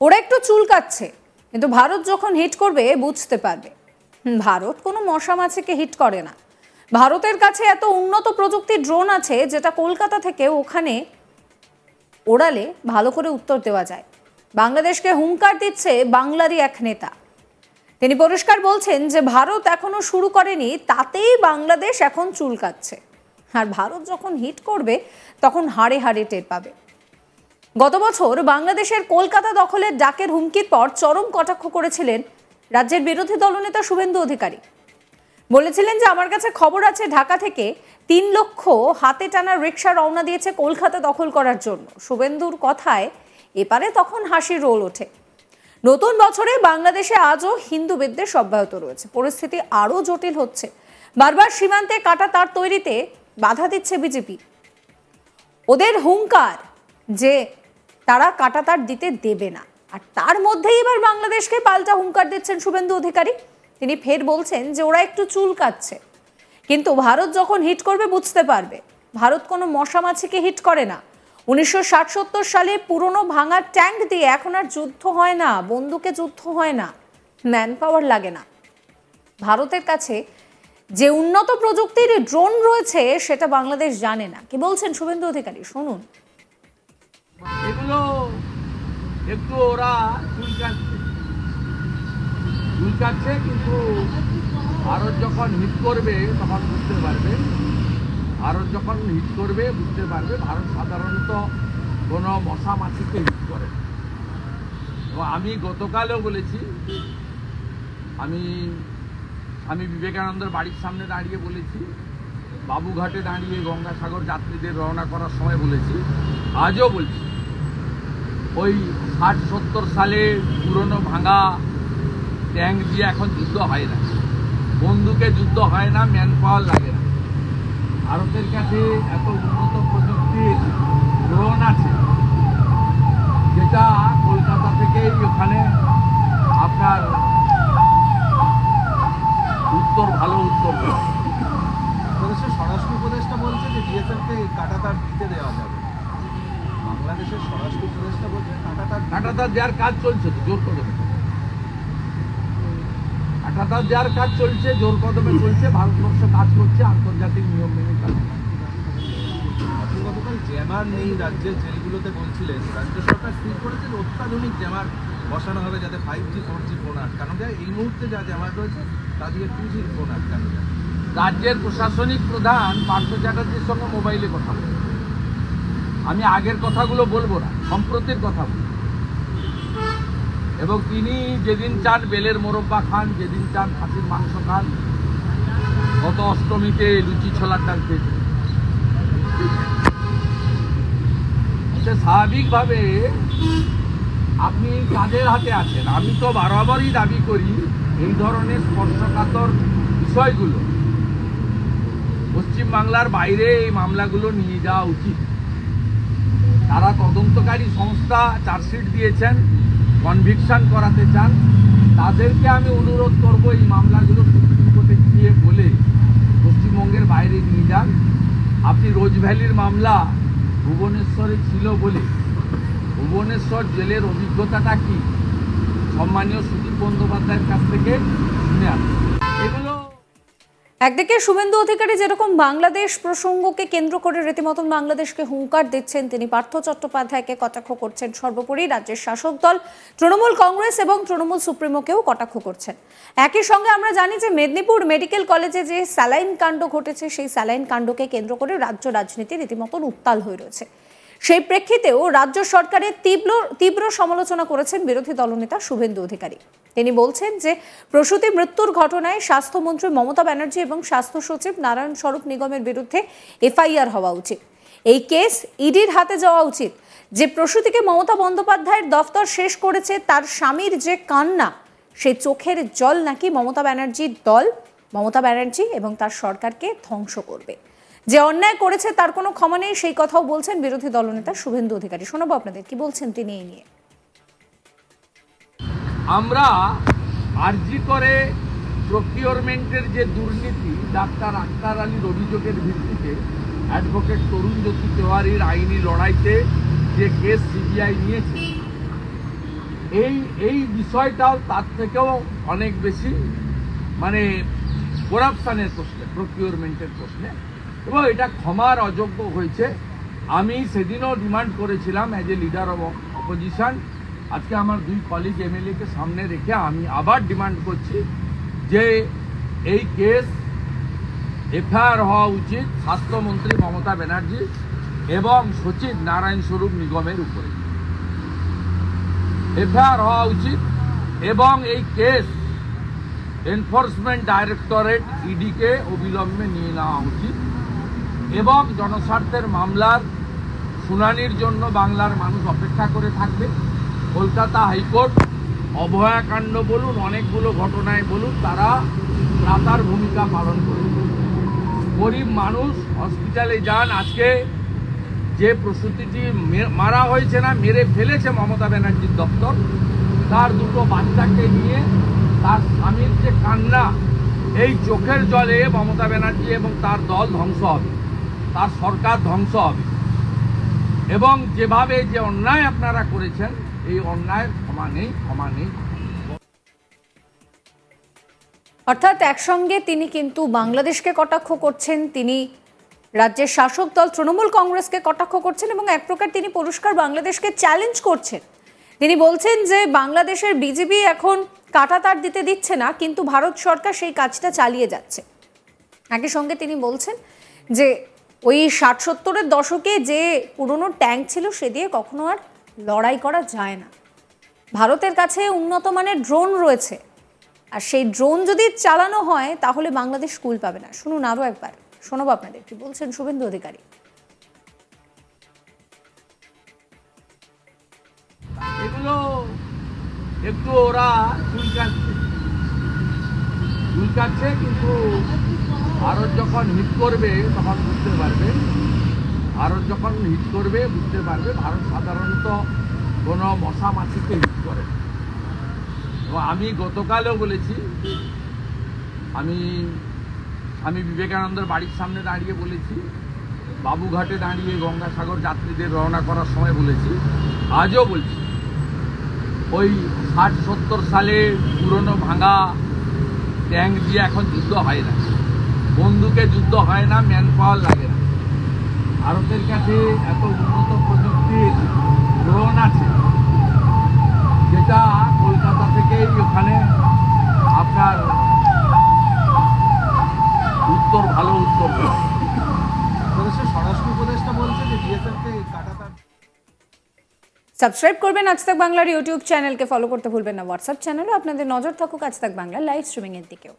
ওরা একটু চুলকাচ্ছে, কিন্তু ভারত যখন হিট করবে বুঝতে পারবে। ভারত কোনো মশা মাছিকে হিট করে না। ভারতের কাছে এত উন্নত প্রযুক্তির ড্রোন আছে যেটা কলকাতা থেকে ওখানে ওড়ালে ভালো করে উত্তর দেওয়া যায়। বাংলাদেশকে হুঙ্কার দিচ্ছে বাংলারই এক নেতা। তিনি পরিষ্কার বলছেন যে ভারত এখনো শুরু করেনি, তাতেই বাংলাদেশ এখন চুলকাচ্ছে। আর ভারত যখন হিট করবে তখন হাড়ে হাড়ে টের পাবে। গত বছর বাংলাদেশের কলকাতা দখলের ডাকের হুমকির পর চরম কটাক্ষ করেছিলেন রাজ্যের বিরোধী দলনেতা শুভেন্দু অধিকারী। বলেছিলেন যে আমার কাছে খবর আছে ঢাকা থেকে 3 লক্ষ হাতে টানা রিক্সা রওনা দিয়েছে কলকাতা দখল করার জন্য। শুভেন্দুর কথায় এপারে তখন হাসির রোল ওঠে। নতুন বছরে বাংলাদেশে আজও হিন্দু বিদ্বেষ অব্যাহত রয়েছে। পরিস্থিতি আরও জটিল হচ্ছে। বারবার সীমান্তে কাটা তার তৈরিতে বাধা দিচ্ছে বিজেপি। ওদের হুঙ্কার যে তারা কাটা তার দিতে দেবে না, আর তার মধ্যেই এবার বাংলাদেশকে পাল্টা হুঙ্কার দিচ্ছেন শুভেন্দু অধিকারী। তিনি ফের বলছেন যে ওরা একটু চুলকাচ্ছে, কিন্তু ভারত যখন হিট করবে বুঝতে পারবে। ভারত কোনো মশা মাছিকে হিট করে না। 1960-70 সালে পুরনো ভাঙা ট্যাঙ্ক দিয়ে এখন আর যুদ্ধ হয় না, বন্দুকে যুদ্ধ হয় না, ম্যান পাওয়ার লাগে না। ভারতের কাছে যে উন্নত প্রযুক্তির ড্রোন রয়েছে সেটা বাংলাদেশ জানে না। কি বলছেন শুভেন্দু অধিকারী, শুনুন। এগুলো একটু ওরা চুলকাচ্ছে, কিন্তু ভারত যখন হিট করবে তখন বুঝতে পারবে। ভারত যখন হিট করবে বুঝতে পারবে। ভারত সাধারণত কোনো মশা মাছিকে হিট করে। তো আমি গতকালও বলেছি, আমি স্বামী বিবেকানন্দের বাড়ির সামনে দাঁড়িয়ে বলেছি, বাবুঘাটে দাঁড়িয়ে গঙ্গাসাগর যাত্রীদের রওনা করার সময় বলেছি, আজও বলছি, ওই 60-70 সালে পুরনো ভাঙা ট্যাঙ্ক দিয়ে এখন যুদ্ধ হয় না, বন্দুকে যুদ্ধ হয় না, ম্যান পাওয়ার লাগে না। ভারতের কাছে এত উন্নত প্রযুক্তির ড্রোন আছে যেটা কলকাতা থেকেই ওখানে আপনার ভালো উত্তর দেয়। বাংলাদেশের স্বরাষ্ট্র উপদেষ্টা বলছে যে বিএসএফকে কাঁটাতার দিতে দেওয়া যাবে। বাংলাদেশের স্বরাষ্ট্র উপদেষ্টা বলছে কাঁটাতার দেওয়ার কাজ চলছে, তো জোর কদমে কাঁটাতার দেওয়ার কাজ চলছে, জোর কদমে চলছে। ভারতবর্ষ কাজ করছে আন্তর্জাতিক নিয়ম মেনে কাজ। গতকাল জ্যামার নেই রাজ্যের জেলগুলোতে বলছিলেন, রাজ্য সরকার স্থির করেছে অত্যাধুনিক জ্যামার বসানো হবে যাতে 5G 4G ফোন আটকানো যায়। এই মুহূর্তে যা জ্যামার রয়েছে তা দিয়ে 2G ফোন আটকানো যায়। রাজ্যের প্রশাসনিক প্রধান পার্থ চ্যাটার্জির সঙ্গে মোবাইলে কথা বলে। আমি আগের কথাগুলো বলবো না, সম্প্রতির কথা বলবো। এবং তিনি যেদিন চান বেলের মোরব্বা খান, যেদিন চান খাসির মাংস খান। গত অষ্টমীতে লুচি ছোলার ডাল খেয়েছেন। স্বাভাবিকভাবে আপনি কাদের হাতে আছেন? আমি তো বারবারই দাবি করি এই ধরনের স্পর্শকাতর বিষয়গুলো পশ্চিমবাংলার বাইরে এই মামলাগুলো নিয়ে যাওয়া উচিত। তারা তদন্তকারী সংস্থা চার্জশিট দিয়েছেন, কনভিকশন করাতে চান, তাদেরকে আমি অনুরোধ করব এই মামলাগুলো সুপ্রিম কোর্টে গিয়ে বলে পশ্চিমবঙ্গের বাইরে নিয়ে যান। আপনি রোজ ভ্যালির মামলা ভুবনেশ্বরে ছিল বলে ভুবনেশ্বর জেলের অভিজ্ঞতাটা কি সম্মানীয় সুদীপ বন্দ্যোপাধ্যায়ের কাছ থেকে শুনে আসুন। এগুলো একদিকে শুভেন্দু অধিকারী যেরকম বাংলাদেশ প্রসঙ্গকে কেন্দ্র করে রীতিমতন বাংলাদেশকে হুঙ্কার দিচ্ছেন, তিনি পার্থ চট্টোপাধ্যায়কে কটাক্ষ করছেন। সর্বোপরি রাজ্যের শাসক দল তৃণমূল কংগ্রেস এবং তৃণমূল সুপ্রিমোকেও কটাক্ষ করছেন। একই সঙ্গে আমরা জানি যে মেদিনীপুর মেডিকেল কলেজে যে স্যালাইন কাণ্ড ঘটেছে, সেই স্যালাইন কাণ্ডকে কেন্দ্র করে রাজ্য রাজনীতি রীতিমতন উত্তাল হয়ে রয়েছে। সেই প্রেক্ষিতেও রাজ্য সরকারের তীব্র সমালোচনা করেছেন বিরোধী দলনেতা শুভেন্দু অধিকারী। তিনি বলছেন যে প্রসূতি মৃত্যুর ঘটনায় স্বাস্থ্যমন্ত্রী মমতা ব্যানার্জি এবং স্বাস্থ্য সচিব নারায়ণ স্বরূপ নিগমের বিরুদ্ধে এফআইআর হওয়া উচিত। এই কেস ইডির হাতে যাওয়া উচিত। যে প্রসূতিকে মমতা বন্দ্যোপাধ্যায়ের দফতর শেষ করেছে, তার স্বামীর যে কান্না, সেই চোখের জল নাকি মমতা ব্যানার্জির দল, মমতা ব্যানার্জি এবং তার সরকারকে ধ্বংস করবে। যে অন্যায় করেছে তার কোনো ক্ষমা নেই, সেই কথাও বলছেন বিরোধী দলনেতা শুভেন্দু অধিকারী। শোনাবো আপনাদের কি বলছেন তিনি এই নিয়ে। আমরা আরজি করে প্রকিউরমেন্টের যে দুর্নীতি, ডাক্তার আক্তার আলীর অভিযোগের ভিত্তিতে অ্যাডভোকেট তরুণ জ্যোতি তেওয়ারির আইনি লড়াইতে যে কেস সিবিআই নিয়েছে, এই এই বিষয়টাও তার থেকেও অনেক বেশি মানে করাপশানের প্রশ্নে, প্রকিউরমেন্টের প্রশ্নে, এবং এটা ক্ষমার অযোগ্য হয়েছে। আমি সেদিনও ডিমান্ড করেছিলাম as a leader of opposition, আজকে আমার দুই কলিগ এমএলএকে সামনে রেখে আমি আবার ডিমান্ড করছি যে এই কেস এফআইআর হওয়া উচিত স্বাস্থ্যমন্ত্রী মমতা ব্যানার্জি এবং সচিব নারায়ণ স্বরূপ নিগমের উপরে এফআইআর হওয়া উচিত, এবং এই কেস এনফোর্সমেন্ট ডাইরেক্টরেট ইডিকে অবিলম্বে নিয়ে নেওয়া উচিত, এবং জনস্বার্থের মামলার শুনানির জন্য বাংলার মানুষ অপেক্ষা করে থাকবে। কলকাতা হাইকোর্ট অভয়াকাণ্ড বলুন, অনেকগুলো ঘটনায় বলুন, তারা ত্রাতার ভূমিকা পালন করেছে। গরিব মানুষ হসপিটালে যান, আজকে যে প্রসূতিটি মারা হয়েছে না, মেরে ফেলেছে মমতা ব্যানার্জির দপ্তর, তার দুটো বাচ্চাকে নিয়ে তার স্বামীর যে কান্না, এই চোখের জলে মমতা ব্যানার্জি এবং তার দল ধ্বংস হবে, তার সরকার ধ্বংস হবে, এবং যেভাবে যে অন্যায় আপনারা করেছেন এই অন্যায়ের ক্ষমা নেই, ক্ষমা নেই। অর্থাৎ একসঙ্গে তিনি কিন্তু বাংলাদেশকে কটাক্ষ করছেন, তিনি রাজ্যের শাসক দল তৃণমূল কংগ্রেসকে কটাক্ষ করছেন, এবং এক প্রকার তিনি পরিষ্কার বাংলাদেশকে চ্যালেঞ্জ করছেন। তিনি বলছেন যে বাংলাদেশের বিজেপি এখন কাঁটাতার দিতে দিচ্ছে না, কিন্তু ভারত সরকার সেই কাজটা চালিয়ে যাচ্ছে। একই সঙ্গে তিনি বলছেন যে ওই 60-70-এর দশকে যে পুরনো ট্যাঙ্ক ছিল সে দিয়ে কখনো আর লড়াই করা যায় না। ভারতের কাছে উন্নত মানের ড্রোন রয়েছে, আর সেই ড্রোন যদি চালানো হয় তাহলে বাংলাদেশ কুল পাবে না। শুনুন আরও একবার, শোনাবো আপনাদের কি বলছেন শুভেন্দু অধিকারী। এগুলো একটু ওরা চুলকাচ্ছে, কিন্তু ভারত যখন হিট করবে তখন বুঝতে পারবে, ভারত যখন হিট করবে বুঝতে পারবে ভারত সাধারণত কোনো মশা মাছিকে হিট করে। এবং আমি গতকালও বলেছি, আমি স্বামী বিবেকানন্দের বাড়ির সামনে দাঁড়িয়ে বলেছি, বাবুঘাটে দাঁড়িয়ে গঙ্গাসাগর যাত্রীদের রওনা করার সময় বলেছি, আজও বলছি, ওই 60-70 সালে পুরনো ভাঙা ট্যাঙ্ক দিয়ে এখন যুদ্ধ হয় না, বন্দুকে যুদ্ধ হয় না, ম্যান পাওয়ার লাগে না। ভারতের কাছে এত উন্নত প্রযুক্তির ড্রোন আছে, যেটা কলকাতা থেকেই ওখানে আপনার উত্তর ভালো উত্তর স্বরাষ্ট্র উপদেষ্টা বলছে যে বিএসএফকে কাঁটাতার। সাবস্ক্রাইব করবেন আজ তাক বাংলার ইউটিউব চ্যানেলকে, ফলো করতে ভুলবেন না হোয়াটসঅ্যাপ চ্যানেলও। আপনাদের নজর থাকুক আজ তাক বাংলা লাইভ স্ট্রিমিংয়ের দিকেও।